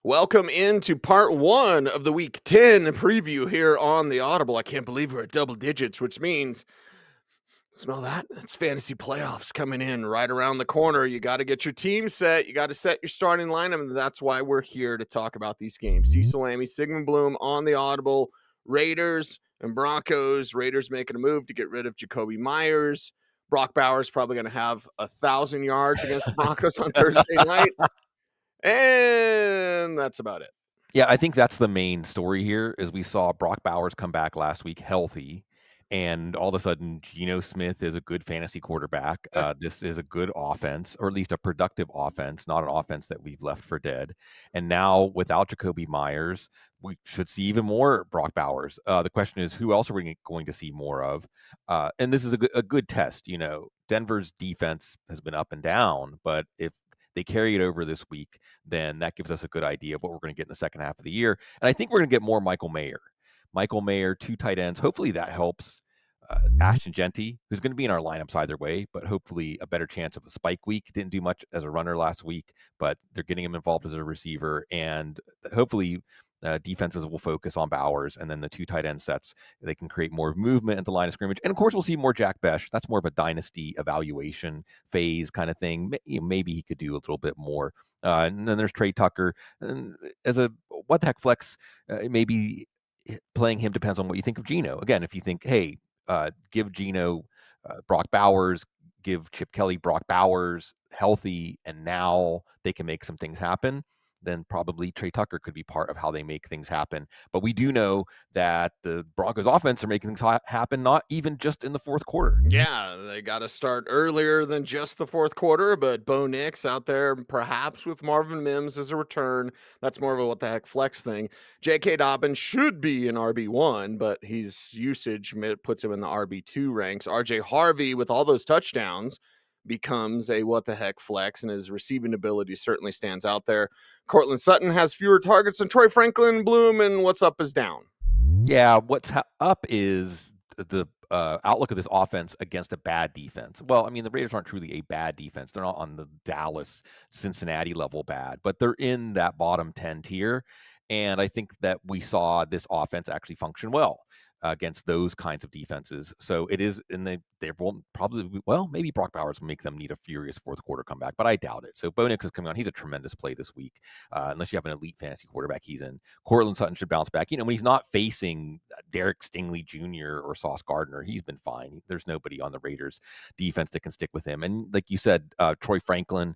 Welcome into part one of the week 10 preview here on the Audible. I can't believe we're at double digits, which means, smell that? It's fantasy playoffs coming in right around the corner. You got to get your team set. You got to set your starting lineup. And that's why we're here to talk about these games. Cecil, Lammey, Sigmun Bloom on the Audible. Raiders and Broncos. Raiders making a move to get rid of Jacoby Myers. Brock Bowers probably going to have 1,000 yards against the Broncos on Thursday night. And that's about it. Yeah, I think that's the main story here is we saw Brock Bowers come back last week healthy, and all of a sudden, Geno Smith is a good fantasy quarterback. This is a good offense, or at least a productive offense, not an offense that we've left for dead. And now, without Jacoby Myers, we should see even more Brock Bowers. The question is, who else are we going to see more of? And this is a good test. Denver's defense has been up and down, but if they carry it over this week, then that gives us a good idea of what we're going to get in the second half of the year. And I think we're going to get more Michael Mayer, 2 tight ends. Hopefully that helps Ashton Genty, who's going to be in our lineups either way, but hopefully a better chance of a spike week. Didn't do much as a runner last week, but they're getting him involved as a receiver. And hopefully defenses will focus on Bowers, and then the 2 tight end sets, they can create more movement at the line of scrimmage. And of course, we'll see more Jack Besh. That's more of a dynasty evaluation phase kind of thing. Maybe he could do a little bit more. And then there's Trey Tucker. And as a what the heck flex, maybe playing him depends on what you think of Geno. Again, if you think, hey, give Geno Brock Bowers, give Chip Kelly Brock Bowers healthy, and now they can make some things happen, then probably Trey Tucker could be part of how they make things happen. But we do know that the Broncos offense are making things happen, not even just in the fourth quarter. Yeah, they got to start earlier than just the fourth quarter, but Bo Nix out there, perhaps with Marvin Mims as a return. That's more of a what the heck flex thing. J.K. Dobbins should be an RB1, but his usage puts him in the RB2 ranks. R.J. Harvey, with all those touchdowns, becomes a what the heck flex, and his receiving ability certainly stands out there. Cortland Sutton has fewer targets than Troy Franklin. Bloom, and what's up is down. Yeah, what's up is the outlook of this offense against a bad defense. Well, I mean, the Raiders aren't truly a bad defense. They're not on the Dallas, Cincinnati level bad, but they're in that bottom 10 tier. And I think that we saw this offense actually function well against those kinds of defenses. So it is, and they won't probably, well, maybe Brock Bowers will make them need a furious fourth quarter comeback, but I doubt it. So Bo Nix is coming on. He's a tremendous play this week. Unless you have an elite fantasy quarterback, he's in. Cortland Sutton should bounce back. When he's not facing Derek Stingley Jr. or Sauce Gardner, he's been fine. There's nobody on the Raiders defense that can stick with him. And like you said, Troy Franklin,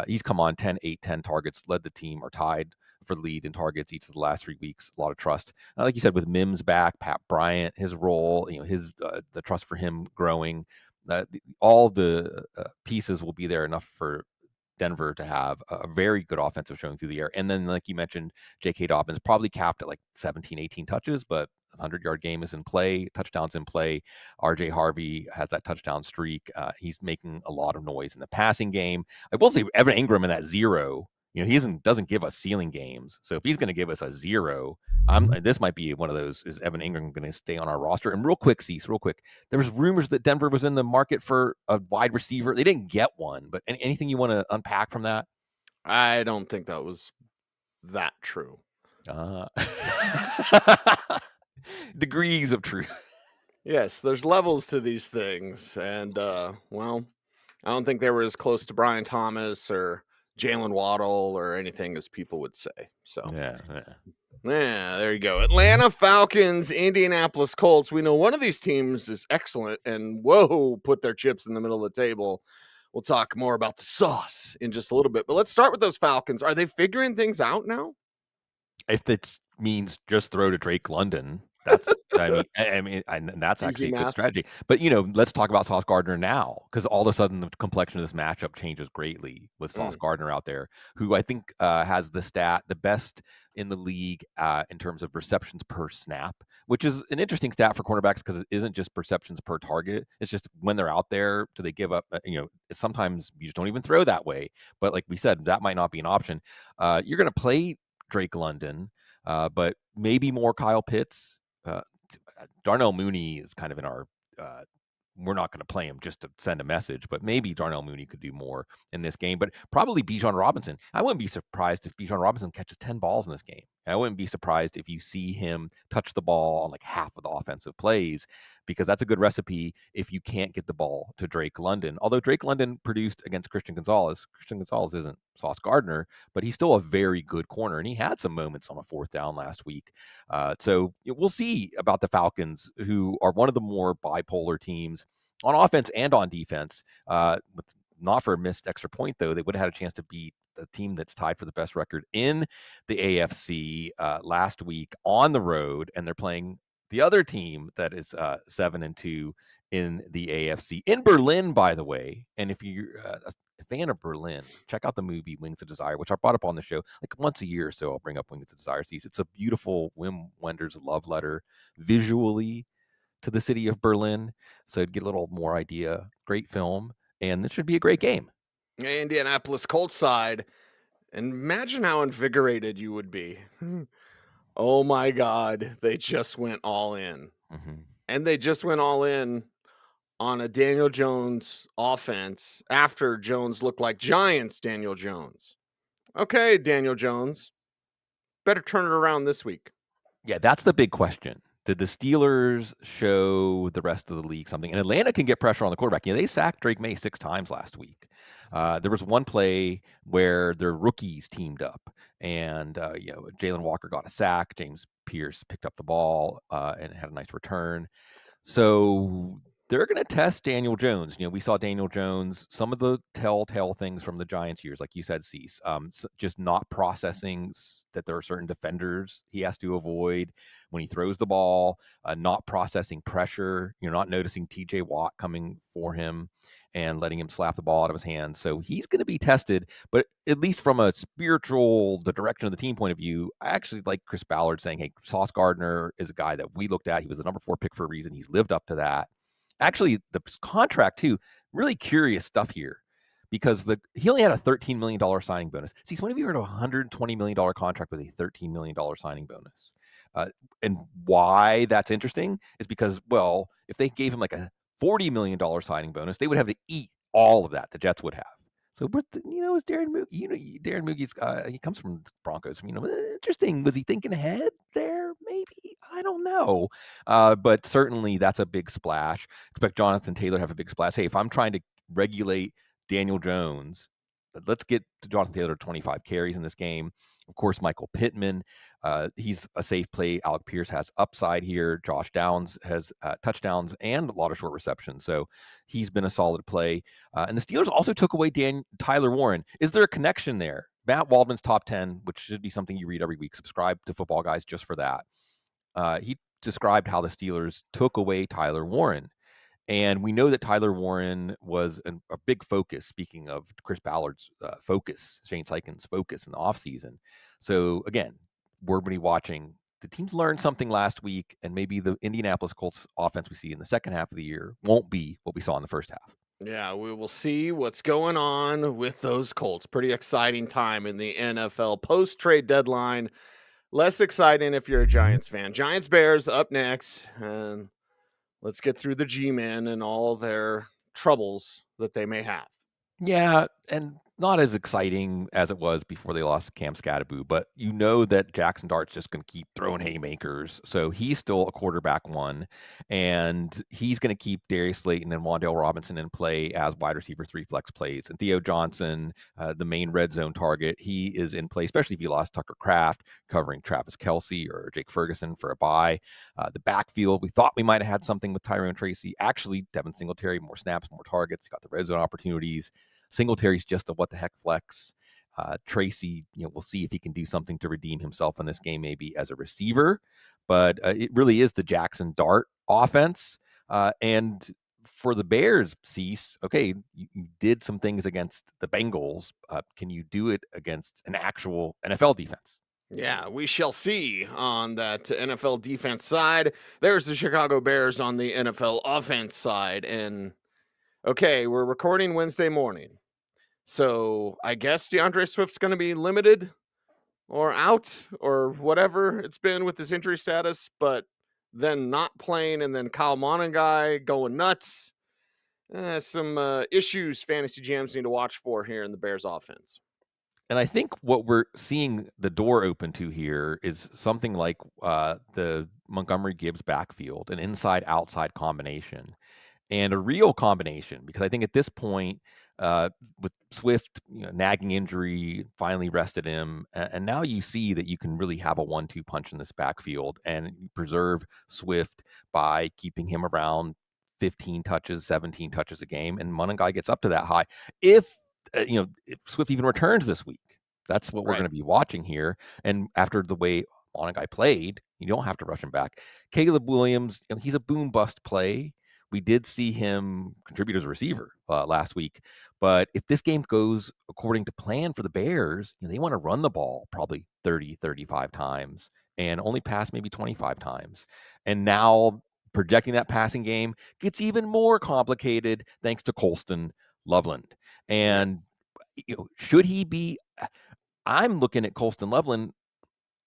he's come on 10, 8, 10 targets, led the team or tied for the lead in targets each of the last 3 weeks. A lot of trust. Like you said, with Mims back, Pat Bryant, his role, his the trust for him growing. All the pieces will be there enough for Denver to have a very good offensive showing through the air. And then, like you mentioned, J.K. Dobbins probably capped at like 17, 18 touches, but 100-yard game is in play, touchdowns in play. R.J. Harvey has that touchdown streak. He's making a lot of noise in the passing game. I will say Evan Ingram in that 0, he doesn't give us ceiling games. So if he's going to give us a 0, this might be one of those. Is Evan Ingram going to stay on our roster? And real quick, there was rumors that Denver was in the market for a wide receiver. They didn't get one, but anything you want to unpack from that? I don't think that was that true. Degrees of truth. Yes, there's levels to these things. And, well, I don't think they were as close to Brian Thomas or Jalen Waddle or anything as people would say. So, Yeah. there you go. Atlanta Falcons, Indianapolis Colts. We know one of these teams is excellent and, put their chips in the middle of the table. We'll talk more about the sauce in just a little bit. But let's start with those Falcons. Are they figuring things out now? If it means just throw to Drake London, that's that's actually Easy a good math. strategy. But let's talk about Sauce Gardner now, because all of a sudden the complexion of this matchup changes greatly with Sauce Gardner out there, who I think has the best in the league in terms of receptions per snap, which is an interesting stat for cornerbacks because it isn't just receptions per target. It's just when they're out there, do they give up? Sometimes you just don't even throw that way. But like we said, that might not be an option. You're going to play Drake London, but maybe more Kyle Pitts. Darnell Mooney is kind of in our we're not going to play him just to send a message, but maybe Darnell Mooney could do more in this game. But probably Bijan Robinson. I wouldn't be surprised if Bijan Robinson catches 10 balls in this game. I wouldn't be surprised if you see him touch the ball on like half of the offensive plays, because that's a good recipe if you can't get the ball to Drake London. Although Drake London produced against Christian Gonzalez. Christian Gonzalez isn't Sauce Gardner, but he's still a very good corner, and he had some moments on a fourth down last week. So we'll see about the Falcons, who are one of the more bipolar teams on offense and on defense. Not for a missed extra point, though. They would have had a chance to beat a team that's tied for the best record in the AFC last week on the road, and they're playing the other team that is 7-2 in the AFC in Berlin, by the way. And if you're a fan of Berlin, check out the movie Wings of Desire, which I brought up on the show like once a year or so. I'll bring up Wings of Desire. It's a beautiful Wim Wenders love letter visually to the city of Berlin. So get a little more idea. Great film. And this should be a great game. Indianapolis Colts side. And imagine how invigorated you would be. Oh my God. They just went all in. Mm-hmm. And they just went all in on a Daniel Jones offense after Jones looked like Giants Daniel Jones. Okay, Daniel Jones. Better turn it around this week. Yeah, that's the big question. Did the Steelers show the rest of the league something? And Atlanta can get pressure on the quarterback. They sacked Drake May 6 times last week. There was one play where their rookies teamed up, and Jalen Walker got a sack. James Pierce picked up the ball and had a nice return. So they're going to test Daniel Jones. We saw Daniel Jones, some of the telltale things from the Giants years, like you said, Cease, just not processing that there are certain defenders he has to avoid when he throws the ball, not processing pressure. You're not noticing TJ Watt coming for him and letting him slap the ball out of his hands. So he's going to be tested, but at least from a spiritual, the direction of the team point of view, I actually like Chris Ballard saying, hey, Sauce Gardner is a guy that we looked at. He was the number 4 pick for a reason. He's lived up to that. Actually, the contract too, really curious stuff here, because he only had a $13 million signing bonus. See, so when have you heard of a $120 million contract with a $13 million signing bonus? And why that's interesting is because, well, if they gave him like a $40 million signing bonus, they would have to eat all of that. The Jets would have. So, is Darren Moogie? Darren Moogie's he comes from the Broncos. Interesting. Was he thinking ahead there? Maybe, I don't know. But certainly that's a big splash. Expect Jonathan Taylor to have a big splash. Hey, if I'm trying to regulate Daniel Jones, let's get to Jonathan Taylor 25 carries in this game. Of course, Michael Pittman, he's a safe play. Alec Pierce has upside here. Josh Downs has touchdowns and a lot of short receptions. So he's been a solid play. And the Steelers also took away Tyler Warren. Is there a connection there? Matt Waldman's top 10, which should be something you read every week. Subscribe to Football Guys just for that. He described how the Steelers took away Tyler Warren. And we know that Tyler Warren was a big focus, speaking of Chris Ballard's focus, Shane Sykin's focus in the offseason. So, again, we're going to be watching. The teams learned something last week, and maybe the Indianapolis Colts offense we see in the second half of the year won't be what we saw in the first half. Yeah, we will see what's going on with those Colts. Pretty exciting time in the NFL post-trade deadline. Less exciting if you're a Giants fan. Giants-Bears up next, and let's get through the G-Men and all their troubles that they may have. Yeah, and not as exciting as it was before they lost Cam Scatterbo, but you know that Jackson Dart's just going to keep throwing haymakers. So he's still a quarterback one, and he's going to keep Darius Slayton and Wan'Dale Robinson in play as wide receiver 3 flex plays. And Theo Johnson, the main red zone target, he is in play, especially if you lost Tucker Kraft covering Travis Kelce or Jake Ferguson for a bye. The backfield, we thought we might have had something with Tyrone Tracy. Actually, Devin Singletary, more snaps, more targets, got the red zone opportunities. Singletary's just a what the heck flex. Tracy, we'll see if he can do something to redeem himself in this game, maybe as a receiver. But it really is the Jackson Dart offense. And for the Bears, Cease, okay, you did some things against the Bengals. Can you do it against an actual NFL defense? Yeah, we shall see on that NFL defense side. There's the Chicago Bears on the NFL offense side. And okay, we're recording Wednesday morning. So I guess DeAndre Swift's going to be limited or out or whatever it's been with his injury status, but then not playing, and then Kyle Monangai going nuts. Some issues fantasy GMs need to watch for here in the Bears offense. And I think what we're seeing the door open to here is something like the Montgomery Gibbs backfield, an inside outside combination, and a real combination. Because I think at this point, with Swift nagging injury, finally rested him, and now you see that you can really have a 1-2 punch in this backfield and preserve Swift by keeping him around 15 touches, 17 touches a game, and Monangai gets up to that high. If Swift even returns this week, that's what we're Right. going to be watching here. And after the way Monangai played, you don't have to rush him back. Caleb Williams, he's a boom bust play. We did see him contribute as a receiver last week. But if this game goes according to plan for the Bears, they want to run the ball probably 30, 35 times and only pass maybe 25 times. And now projecting that passing game gets even more complicated thanks to Colston Loveland. Yeah. And should he be? I'm looking at Colston Loveland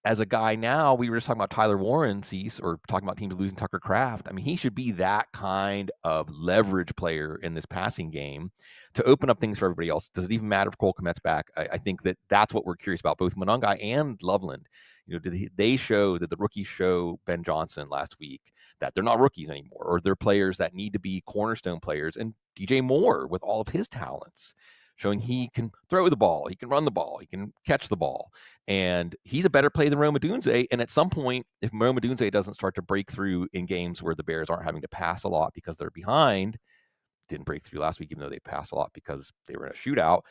as a guy now. We were just talking about Tyler Warren, Cease, or talking about teams losing Tucker Kraft. I mean, he should be that kind of leverage player in this passing game to open up things for everybody else. Does it even matter if Cole Kmet's back? I think that's what we're curious about, both Monangai and Loveland. Did the rookies show Ben Johnson last week that they're not rookies anymore, or they're players that need to be cornerstone players? And DJ Moore, with all of his talents, showing he can throw the ball, he can run the ball, he can catch the ball. And he's a better player than Rome Odunze. And at some point, if Rome Odunze doesn't start to break through in games where the Bears aren't having to pass a lot because they're behind, didn't break through last week, even though they passed a lot because they were in a shootout.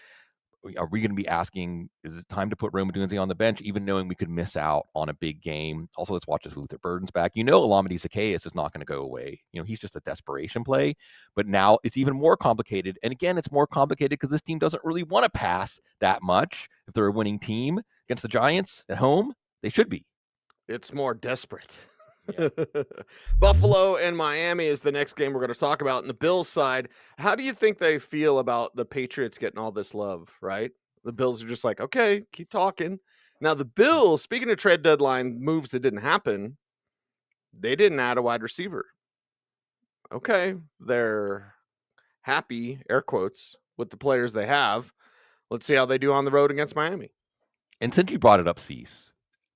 Are we going to be asking, is it time to put Rome Odunze on the bench, even knowing we could miss out on a big game? Also, let's watch if Luther Burden's back. Alameda Zacchaeus is not going to go away. He's just a desperation play. But now it's even more complicated. And again, it's more complicated because this team doesn't really want to pass that much. If they're a winning team against the Giants at home, they should be. It's more desperate. Yeah. Buffalo and Miami is the next game we're going to talk about. On the Bills side, how do you think they feel about the Patriots getting all this love, right? The Bills are just like, okay, keep talking. Now, the Bills, speaking of trade deadline moves that didn't happen, they didn't add a wide receiver. Okay, they're happy, air quotes, with the players they have. Let's see how they do on the road against Miami. And since you brought it up, Cease,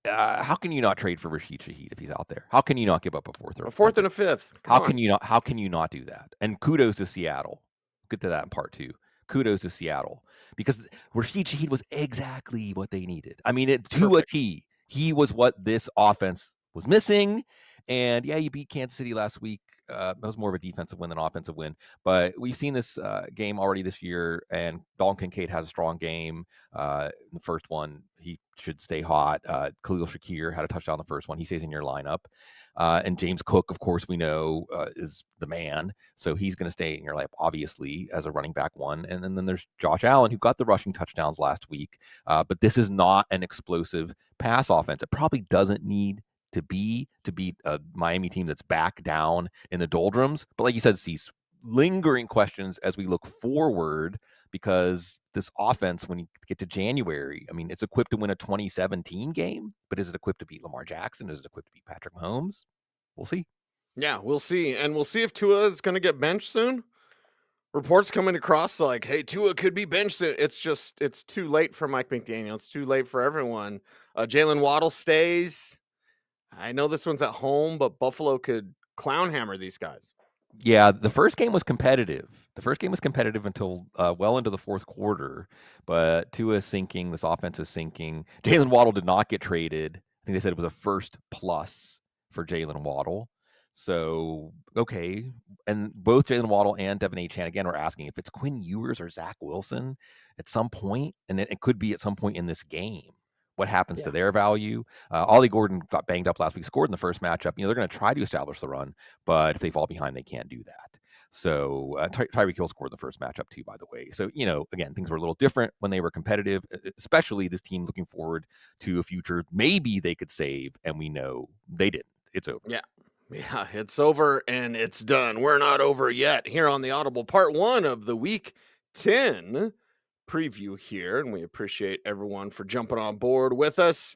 how can you not trade for Rashid Shaheed if he's out there? How can you not give up a Fourth and a fifth. How can you not do that? And kudos to Seattle. We'll get to that in part 2. Kudos to Seattle, because Rashid Shaheed was exactly what they needed. I mean, to a T. He was what this offense was missing. And yeah, you beat Kansas City last week. That was more of a defensive win than an offensive win. But we've seen this game already this year, and Dalton Kincaid has a strong game. In the first one, he should stay hot. Khalil Shakir had a touchdown in the first one. He stays in your lineup. And James Cook, of course, we know is the man. So he's going to stay in your lineup, obviously, as a running back one. And then there's Josh Allen, who got the rushing touchdowns last week. But this is not an explosive pass offense. It probably doesn't need to beat a Miami team that's back down in the doldrums. But like you said, Cease, lingering questions as we look forward, because this offense, when you get to January, I mean, it's equipped to win a 2017 game, but is it equipped to beat Lamar Jackson? Is it equipped to beat Patrick Mahomes? We'll see. Yeah, we'll see. And we'll see if Tua is going to get benched soon. Reports coming across like, hey, Tua could be benched soon. It's too late for Mike McDaniel. It's too late for everyone. Jalen Waddle stays. I know this one's at home, but Buffalo could clown hammer these guys. Yeah, the first game was competitive. The first game was competitive until well into the fourth quarter, but Tua is sinking. This offense is sinking. Jalen Waddle did not get traded. I think they said it was a first plus for Jalen Waddle. So, okay. And both Jalen Waddle and Devin A. Chan, again, were asking if it's Quinn Ewers or Zach Wilson at some point, and it could be at some point in this game. What happens to their value? Ollie Gordon got banged up last week, scored in the first matchup. They're going to try to establish the run, but if they fall behind, they can't do that. So Tyreek Hill scored in the first matchup too, by the way. So, again, things were a little different when they were competitive, especially this team looking forward to a future maybe they could save, and we know they didn't. It's over. Yeah, it's over and it's done. We're not over yet here on the Audible Part 1 of the Week 10 preview here, and we appreciate everyone for jumping on board with us.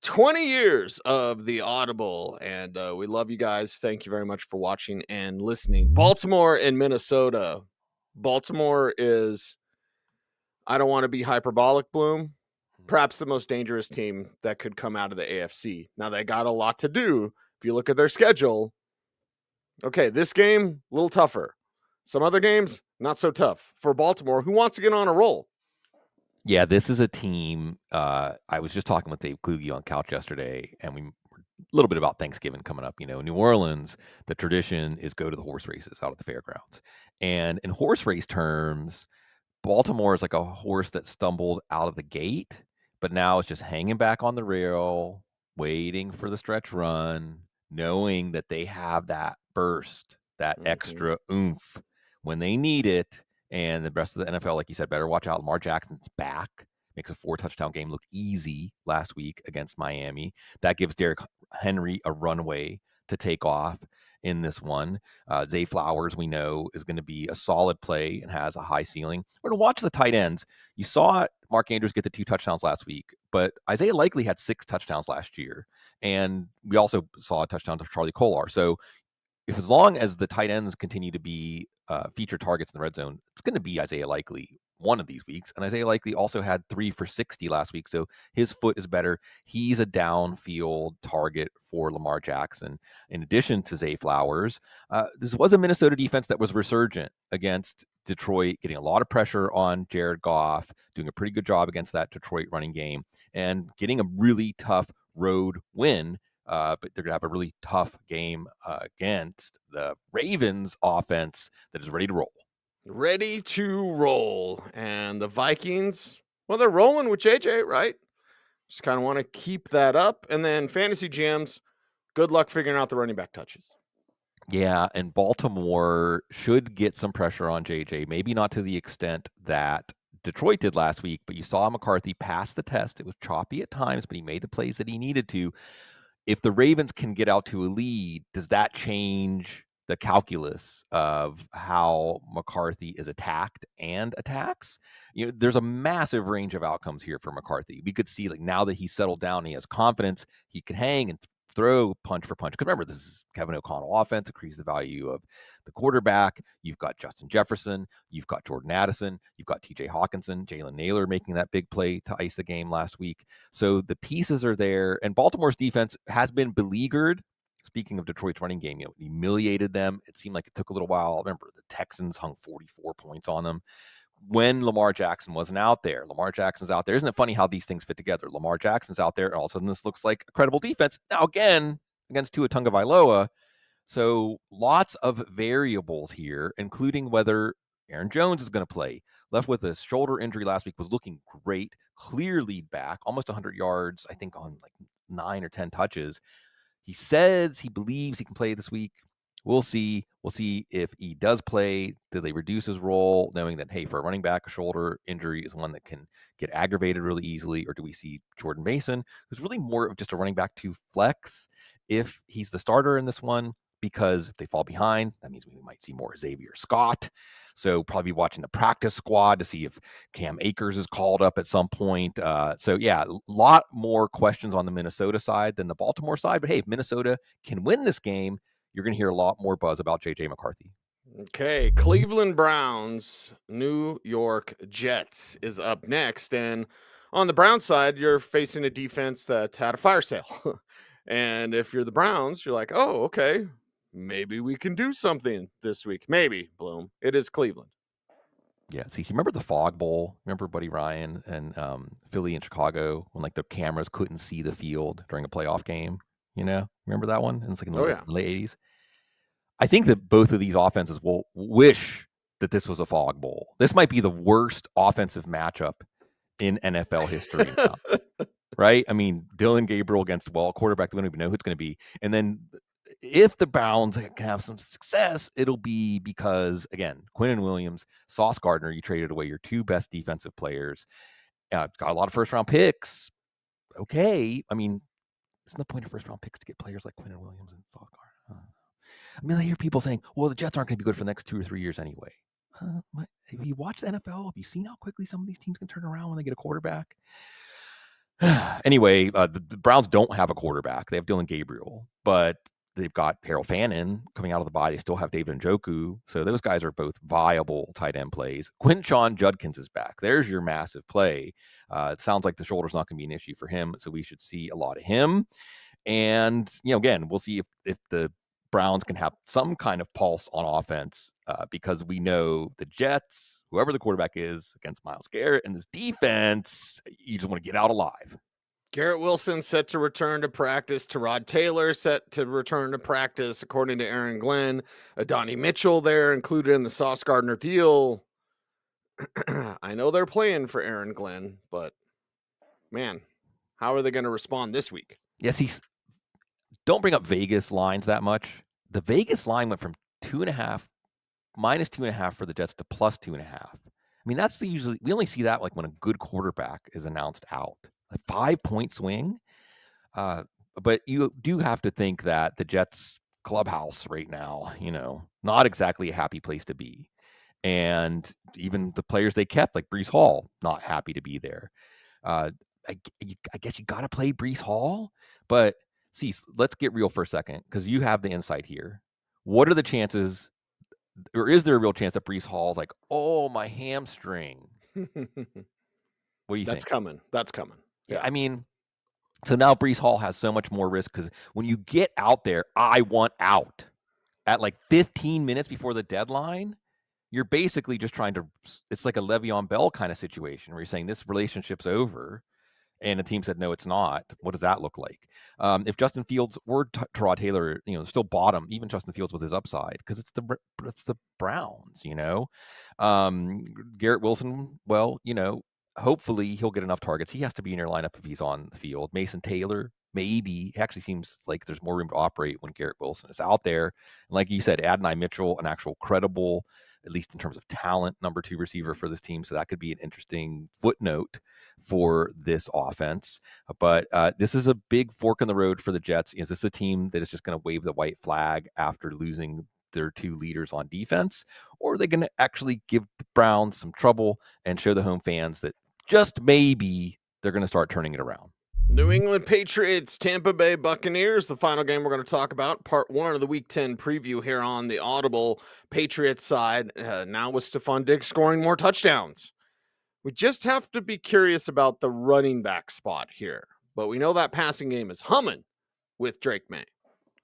20 years of the Audible, and we love you guys. Thank you very much for watching and listening. Baltimore and Minnesota. Baltimore is, I don't want to be hyperbolic, Bloom, perhaps the most dangerous team that could come out of the AFC. Now, they got a lot to do. If you look at their schedule, okay, this game, a little tougher. Some other games, not so tough for Baltimore, who wants to get on a roll. Yeah, this is a team. I was just talking with Dave Kluge on Couch yesterday, and we were a little bit about Thanksgiving coming up. New Orleans, the tradition is go to the horse races out at the fairgrounds. And in horse race terms, Baltimore is like a horse that stumbled out of the gate, but now it's just hanging back on the rail, waiting for the stretch run, knowing that they have that burst, that extra oomph when they need it. And the rest of the NFL, like you said, better watch out. Lamar Jackson's back. Makes a 4-touchdown game look easy last week against Miami. That gives Derrick Henry a runway to take off in this one. Zay Flowers, we know, is going to be a solid play and has a high ceiling. We're going to watch the tight ends. You saw Mark Andrews get the 2 touchdowns last week, but Isaiah Likely had 6 touchdowns last year. And we also saw a touchdown to Charlie Kolar. So if as long as the tight ends continue to be featured targets in the red zone, it's going to be Isaiah Likely one of these weeks. And Isaiah Likely also had 3 for 60 last week, so his foot is better. He's a downfield target for Lamar Jackson. In addition to Zay Flowers, this was a Minnesota defense that was resurgent against Detroit, getting a lot of pressure on Jared Goff, doing a pretty good job against that Detroit running game, and getting a really tough road win. But they're going to have a really tough game against the Ravens offense that is ready to roll. Ready to roll. And the Vikings, well, they're rolling with JJ, right? Just kind of want to keep that up. And then fantasy GMs, good luck figuring out the running back touches. Yeah, and Baltimore should get some pressure on JJ, maybe not to the extent that Detroit did last week, but you saw McCarthy pass the test. It was choppy at times, but he made the plays that he needed to. If the Ravens can get out to a lead, does that change the calculus of how McCarthy is attacked and attacks? There's a massive range of outcomes here for McCarthy. We could see, like, now that he's settled down, he has confidence, he can hang and throw punch for punch. Because remember, this is Kevin O'Connell offense, increase the value of the quarterback. You've got Justin Jefferson, you've got Jordan Addison, you've got TJ Hawkinson, Jalen Naylor making that big play to ice the game last week. So the pieces are there, and Baltimore's defense has been beleaguered. Speaking of Detroit's running game, humiliated them. It seemed like it took a little while. Remember, the Texans hung 44 points on them when Lamar Jackson wasn't out there. Lamar Jackson's out there. Isn't it funny how these things fit together? Lamar Jackson's out there, and all of a sudden this looks like a credible defense. Now, again, against Tua Tagovailoa. So lots of variables here, including whether Aaron Jones is going to play. Left with a shoulder injury last week, was looking great. Clear lead back, almost 100 yards, I think, on like 9 or 10 touches. He says he believes he can play this week. We'll see. We'll see if he does play. Do they reduce his role, knowing that, hey, for a running back, a shoulder injury is one that can get aggravated really easily? Or do we see Jordan Mason, who's really more of just a running back to flex if he's the starter in this one? Because if they fall behind, that means we might see more Xavier Scott. So probably be watching the practice squad to see if Cam Akers is called up at some point. So yeah, a lot more questions on the Minnesota side than the Baltimore side. But hey, if Minnesota can win this game, you're going to hear a lot more buzz about JJ McCarthy. Okay, Cleveland Browns, New York Jets is up next. And on the Browns side, you're facing a defense that had a fire sale. And if you're the Browns, you're like, oh, okay, maybe we can do something this week. Maybe, Bloom. It is Cleveland. Yeah, Cecil, remember the Fog Bowl? Remember Buddy Ryan and Philly and Chicago when like the cameras couldn't see the field during a playoff game? Remember that one? And it's like in the late 80s. I think that both of these offenses will wish that this was a Fog Bowl. This might be the worst offensive matchup in NFL history now, right? I mean, Dylan Gabriel against quarterback that we don't even know who it's going to be. And then if the Browns can have some success, it'll be because, again, Quinnen Williams, Sauce Gardner, you traded away your 2 best defensive players. Got a lot of first-round picks. Okay. I mean, isn't the point of first-round picks to get players like Quinnen Williams and Sauce Gardner? I mean, I hear people saying, well, the Jets aren't going to be good for the next 2 or 3 years anyway. Have you watched the NFL? Have you seen how quickly some of these teams can turn around when they get a quarterback? Anyway, the Browns don't have a quarterback. They have Dylan Gabriel, but they've got Harold Fannin coming out of the bye. They still have David Njoku. So those guys are both viable tight end plays. Quinshon Judkins is back. There's your massive play. It sounds like the shoulder's not going to be an issue for him, so we should see a lot of him. And, again, we'll see if the Browns can have some kind of pulse on offense because we know the Jets, whoever the quarterback is against Myles Garrett and this defense, you just want to get out alive. Garrett Wilson set to return to practice. Tyrod Taylor set to return to practice, according to Aaron Glenn. Adonai Mitchell there included in the Sauce Gardner deal. I know they're playing for Aaron Glenn, but man, how are they going to respond this week? Yes, don't bring up Vegas lines that much. The Vegas line went from -2.5 for the Jets to +2.5. I mean, that's usually we only see that like when a good quarterback is announced out. A 5-point swing. But you do have to think that the Jets clubhouse right now, not exactly a happy place to be. And even the players they kept, like Breece Hall, not happy to be there. I guess you got to play Breece Hall. But see, let's get real for a second because you have the insight here. What are the chances, or is there a real chance that Breece Hall's like, oh, my hamstring? What do you That's think? coming. That's coming. Yeah, I mean, so now Breece Hall has so much more risk because when you get out there, I want out at like 15 minutes before the deadline, you're basically just trying to, it's like a Le'Veon Bell kind of situation where you're saying this relationship's over. And the team said, no, it's not. What does that look like? If Justin Fields or Tyrod Taylor, still bottom, even Justin Fields with his upside, because it's the Browns, Garrett Wilson, well, hopefully he'll get enough targets. He has to be in your lineup if he's on the field. Mason Taylor, maybe. It actually seems like there's more room to operate when Garrett Wilson is out there. And like you said, Adonai Mitchell, an actual credible, at least in terms of talent, number 2 receiver for this team. So that could be an interesting footnote for this offense. But this is a big fork in the road for the Jets. Is this a team that is just going to wave the white flag after losing their 2 leaders on defense? Or are they going to actually give the Browns some trouble and show the home fans that just maybe they're going to start turning it around? New England Patriots, Tampa Bay Buccaneers, the final game we're going to talk about. Part 1 of the Week 10 preview here on the Audible. Patriots side, now with Stephon Diggs scoring more touchdowns. We just have to be curious about the running back spot here. But we know that passing game is humming with Drake May.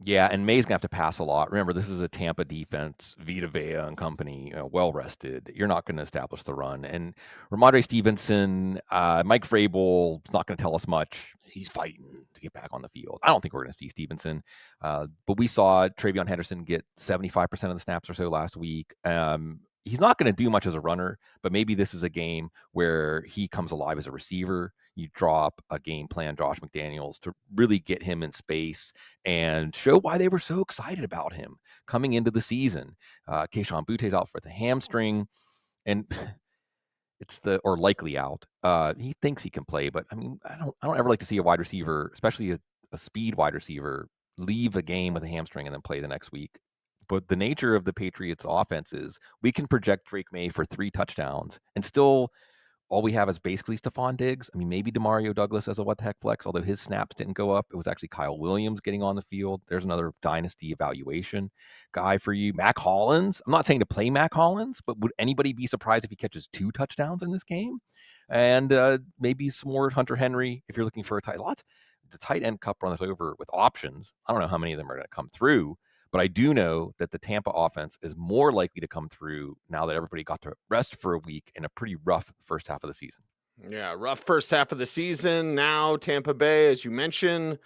Yeah, and May's gonna have to pass a lot. Remember, this is a Tampa defense, Vita Vea and company, well rested. You're not going to establish the run. And Ramondre Stevenson, Mike Vrabel is not going to tell us much. He's fighting to get back on the field. I don't think we're going to see Stevenson, but we saw Travion Henderson get 75% of the snaps or so last week. He's not going to do much as a runner, but maybe this is a game where he comes alive as a receiver. You draw up a game plan, Josh McDaniels, to really get him in space and show why they were so excited about him coming into the season. Keyshawn Butte's out for the hamstring, and or likely out. He thinks he can play, but I mean, I don't ever like to see a wide receiver, especially a speed wide receiver, leave a game with a hamstring and then play the next week. But the nature of the Patriots offense is we can project Drake May for 3 touchdowns and still all we have is basically Stephon Diggs. I mean, maybe Demario Douglas as a what the heck flex, although his snaps didn't go up. It was actually Kyle Williams getting on the field. There's another dynasty evaluation guy for you. Mac Hollins. I'm not saying to play Mac Hollins, but would anybody be surprised if he catches 2 touchdowns in this game? And maybe some more Hunter Henry if you're looking for a tight lot. The tight end cup runs over with options. I don't know how many of them are going to come through. But I do know that the Tampa offense is more likely to come through now that everybody got to rest for a week in a pretty rough first half of the season. Yeah, rough first half of the season. Now Tampa Bay, as you mentioned,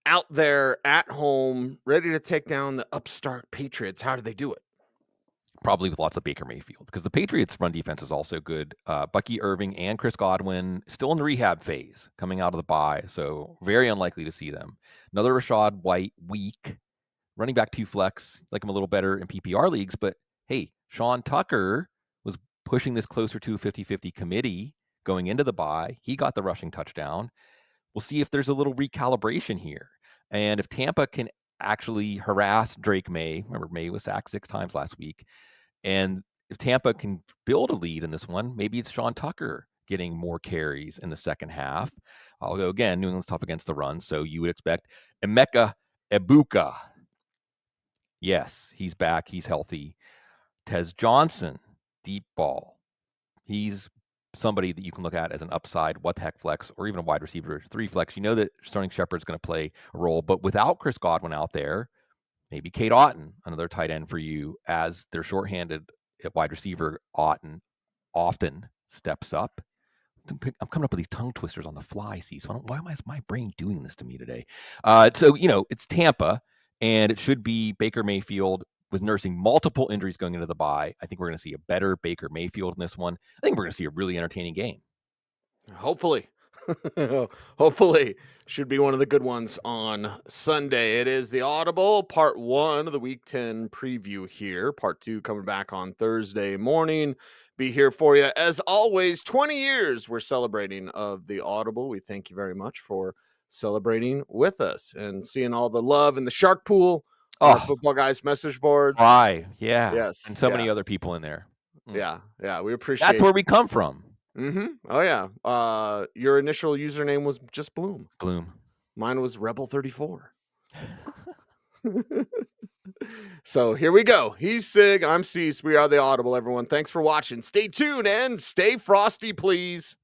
out there at home, ready to take down the upstart Patriots. How do they do it? Probably with lots of Baker Mayfield, because the Patriots' run defense is also good. Bucky Irving and Chris Godwin still in the rehab phase, coming out of the bye, so very unlikely to see them. Another Rachaad White week. Running back 2 flex, like him a little better in PPR leagues, but hey, Sean Tucker was pushing this closer to a 50-50 committee going into the bye. He got the rushing touchdown. We'll see if there's a little recalibration here. And if Tampa can actually harass Drake May, remember May was sacked 6 times last week, and if Tampa can build a lead in this one, maybe it's Sean Tucker getting more carries in the second half. I'll go again. New England's tough against the run, so you would expect Emeka Ebuka. Yes, he's back. He's healthy. Tez Johnson, deep ball. He's somebody that you can look at as an upside, what the heck flex, or even a wide receiver 3 flex. You know that Sterling Shepard's going to play a role, but without Chris Godwin out there, maybe Cade Otton, another tight end for you, as they're shorthanded at wide receiver. Otton often steps up. I'm coming up with these tongue twisters on the fly, Cecil. Why is my brain doing this to me today? So, it's Tampa, and it should be Baker Mayfield was nursing multiple injuries going into the bye. I think we're going to see a better Baker Mayfield in this one. I think we're going to see a really entertaining game. Hopefully. Hopefully. Should be one of the good ones on Sunday. It is the Audible, part 1 of the Week 10 preview here. Part 2 coming back on Thursday morning. Be here for you. As always, 20 years we're celebrating of the Audible. We thank you very much for celebrating with us and seeing all the love in the Shark Pool on our Football Guys message boards. Right, yeah. Yes. And so many other people in there. Yeah, we appreciate That's where we come from. Oh, yeah. Your initial username was just Bloom. Bloom. Mine was Rebel34. So here we go. He's Sig. I'm Cease. We are the Audible, everyone. Thanks for watching. Stay tuned and stay frosty, please.